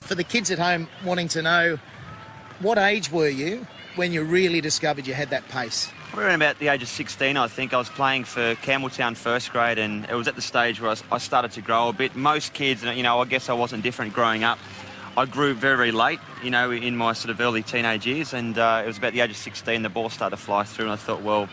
For the kids at home wanting to know, what age were you when you really discovered you had that pace? Around about the age of 16, I think. I was playing for Campbelltown first grade, and it was at the stage where I started to grow a bit. Most kids, you know, I guess I wasn't different growing up. I grew very, very late, you know, in my sort of early teenage years, and it was about the age of 16 the ball started to fly through, and I thought, well,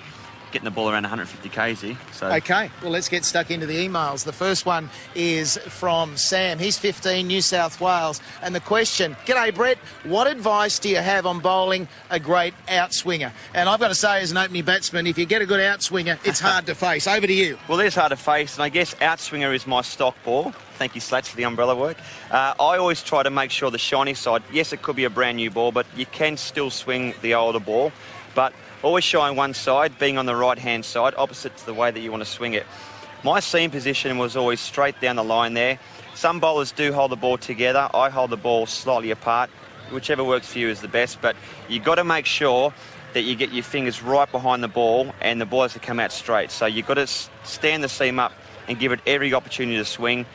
getting the ball around 150 kz. So. OK, well, let's get stuck into the emails. The first one is from Sam. He's 15, New South Wales. And the question, g'day, Brett, what advice do you have on bowling a great outswinger? And I've got to say, as an opening batsman, if you get a good outswinger, it's hard to face. Over to you. Well, it is hard to face, and I guess outswinger is my stock ball. Thank you, Slats, for the umbrella work. I always try to make sure the shiny side, yes, it could be a brand new ball, but you can still swing the older ball. But always shine one side, being on the right-hand side, opposite to the way that you want to swing it. My seam position was always straight down the line there. Some bowlers do hold the ball together. I hold the ball slightly apart. Whichever works for you is the best, but you've got to make sure that you get your fingers right behind the ball and the ball has to come out straight. So you've got to stand the seam up and give it every opportunity to swing.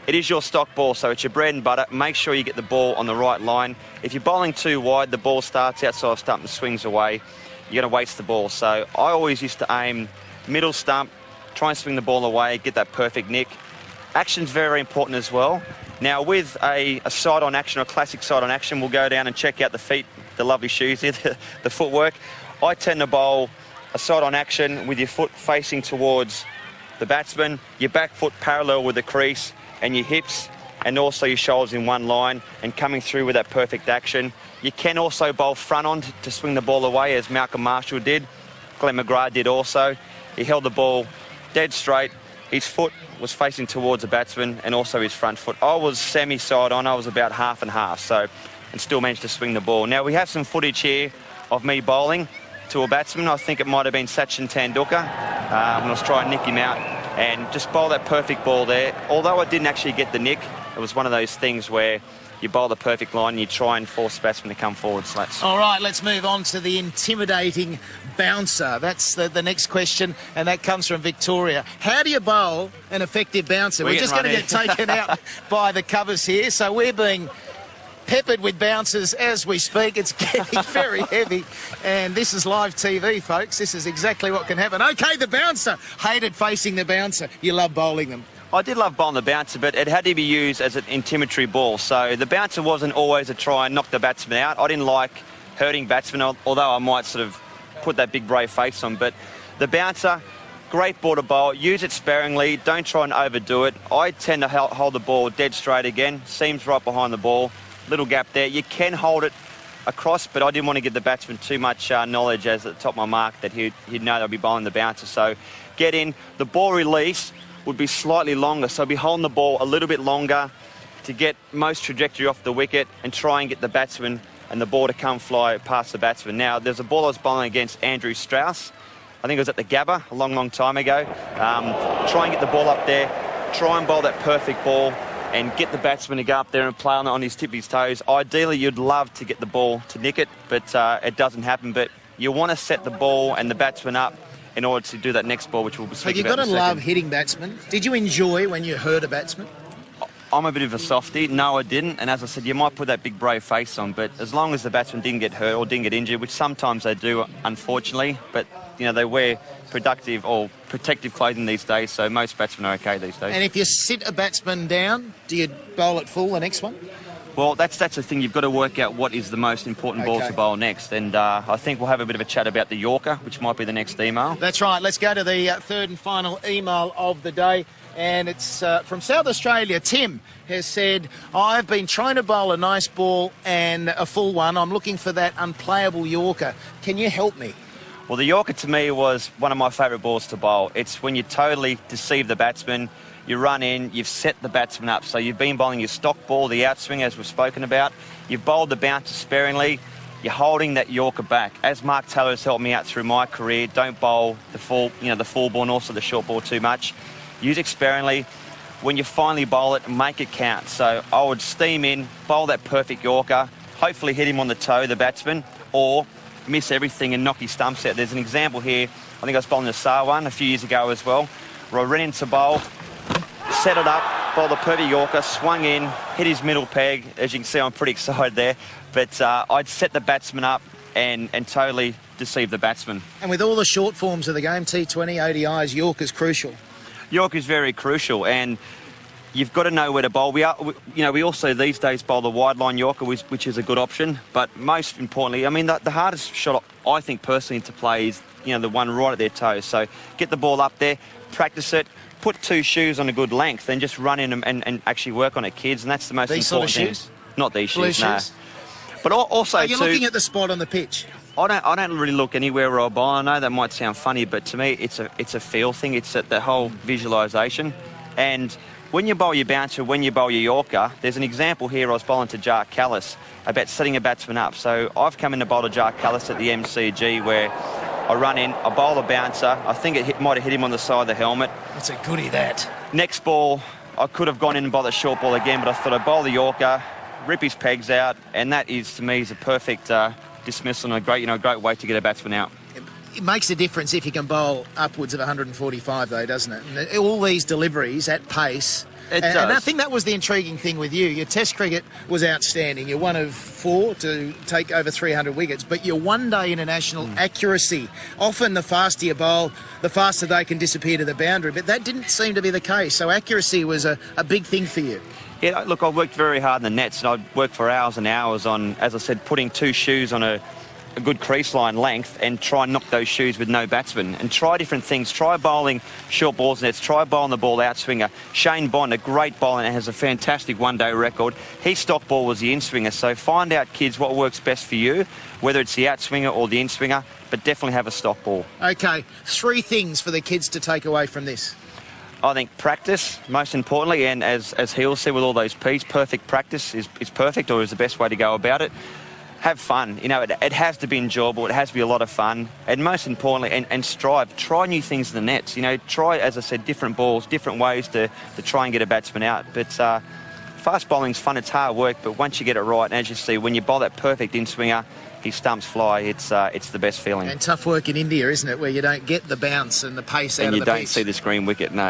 It is your stock ball, so it's your bread and butter. Make sure you get the ball on the right line. If you're bowling too wide, the ball starts outside of stump and swings away. You're going to waste the ball. So I always used to aim middle stump, try and swing the ball away, get that perfect nick. Action's very important as well. Now, with a side-on action, or classic side-on action, we'll go down and check out the feet, the lovely shoes here, the footwork. I tend to bowl a side-on action with your foot facing towards the batsman, your back foot parallel with the crease, and your hips, and also your shoulders in one line, and coming through with that perfect action. You can also bowl front on to swing the ball away, as Malcolm Marshall did. Glenn McGrath did also. He held the ball dead straight. His foot was facing towards the batsman, and also his front foot. I was semi-side on. I was about half and half, so, and still managed to swing the ball. Now, we have some footage here of me bowling to a batsman. I think it might have been Sachin Tendulkar when I was trying to nick him out, and just bowl that perfect ball there. Although I didn't actually get the nick, it was one of those things where you bowl the perfect line and you try and force the batsman to come forward, Slats. All right, let's move on to the intimidating bouncer. That's the next question, and that comes from Victoria. How do you bowl an effective bouncer? We're just going to get taken out by the covers here, so we're being peppered with bouncers as we speak. It's getting very heavy, and this is live TV, folks. This is exactly what can happen. OK, the bouncer. Hated facing the bouncer. You love bowling them. I did love bowling the bouncer, but it had to be used as an intimidatory ball. So the bouncer wasn't always to try and knock the batsman out. I didn't like hurting batsmen, although I might sort of put that big brave face on. But the bouncer, great ball to bowl. Use it sparingly. Don't try and overdo it. I tend to hold the ball dead straight again. Seams right behind the ball. Little gap there. You can hold it across, but I didn't want to give the batsman too much knowledge as at the top of my mark that he'd know that I'd be bowling the bouncer. So get in. The ball release would be slightly longer, so I'd be holding the ball a little bit longer to get most trajectory off the wicket and try and get the batsman and the ball to come fly past the batsman. Now, there's a ball I was bowling against Andrew Strauss. I think it was at the Gabba a long, long time ago. Try and get the ball up there, try and bowl that perfect ball and get the batsman to go up there and play on his tip of his toes. Ideally, you'd love to get the ball to nick it, but it doesn't happen. But you want to set the ball and the batsman up in order to do that next ball, which we'll be speaking about in a second. You've got to love hitting batsmen. Did you enjoy when you hurt a batsman? I'm a bit of a softie. No, I didn't. And as I said, you might put that big brave face on, but as long as the batsman didn't get hurt or didn't get injured, which sometimes they do, unfortunately, but, you know, they wear productive or protective clothing these days, so most batsmen are okay these days. And if you sit a batsman down, do you bowl it full the next one? Well, that's the thing. You've got to work out what is the most important ball to bowl next. And I think we'll have a bit of a chat about the Yorker, which might be the next email. That's right. Let's go to the third and final email of the day. And it's from South Australia. Tim has said, I've been trying to bowl a nice ball and a full one. I'm looking for that unplayable Yorker. Can you help me? Well, the Yorker to me was one of my favourite balls to bowl. It's when you totally deceive the batsman. You run in, you've set the batsman up. So you've been bowling your stock ball, the outswing, as we've spoken about. You've bowled the bouncer sparingly. You're holding that Yorker back. As Mark Taylor has helped me out through my career, don't bowl the full ball and also the short ball too much. Use it sparingly. When you finally bowl it, make it count. So I would steam in, bowl that perfect Yorker, hopefully hit him on the toe, the batsman, or miss everything and knock his stumps out. There's an example here. I think I was bowling the Sarwan a few years ago as well, where I ran into bowl, set it up, bowled a perfect Yorker, swung in, hit his middle peg. As you can see, I'm pretty excited there. But I'd set the batsman up and totally deceived the batsman. And with all the short forms of the game, T20, ODIs, Yorker's crucial. Yorker's very crucial, and you've got to know where to bowl. We also these days bowl the wide line Yorker, which is a good option. But most importantly, I mean, the hardest shot I think personally to play is the one right at their toes. So get the ball up there, practice it, put 2 shoes on a good length, and just run in and actually work on it, kids. And that's the most important thing. These sort of shoes? Not these shoes, no. But also, are you looking at the spot on the pitch? I don't really look anywhere where I bowl. I know that might sound funny, but to me, it's a feel thing. It's the whole visualisation. And when you bowl your bouncer, when you bowl your Yorker, there's an example here. I was bowling to Jar Callis about setting a batsman up. So I've come in to bowl to Jar Callis at the MCG where I run in, I bowl a bouncer. I think it might have hit him on the side of the helmet. It's a goodie, that. Next ball, I could have gone in and bowled the short ball again, but I thought I'd bowl the Yorker, rip his pegs out, and that is, to me, is a perfect dismissal and a great way to get a batsman out. It makes a difference if you can bowl upwards of 145, though, doesn't it? And all these deliveries at pace. And I think that was the intriguing thing with you. Your Test cricket was outstanding. You're one of 4 to take over 300 wickets, but your one-day international accuracy, often the faster you bowl, the faster they can disappear to the boundary, but that didn't seem to be the case. So accuracy was a big thing for you. Yeah, look, I worked very hard in the nets, and I'd work for hours and hours on, as I said, putting 2 shoes on a good crease line length and try and knock those shoes with no batsman and try different things. Try bowling short balls nets, try bowling the ball out swinger. Shane Bond, a great bowler and has a fantastic one-day record. His stock ball was the in-swinger. So find out, kids, what works best for you, whether it's the out-swinger or the in-swinger, but definitely have a stock ball. OK, 3 things for the kids to take away from this. I think practice, most importantly, and as Heal said with all those P's, perfect practice is perfect, or is the best way to go about it. Have fun. It has to be enjoyable. It has to be a lot of fun. And most importantly, and strive. Try new things in the nets. Try, as I said, different balls, different ways to try and get a batsman out. But fast bowling's fun. It's hard work. But once you get it right, and as you see, when you bowl that perfect in-swinger, his stumps fly. It's the best feeling. And tough work in India, isn't it, where you don't get the bounce and the pace out of the pitch. And you don't see the screen wicket, no.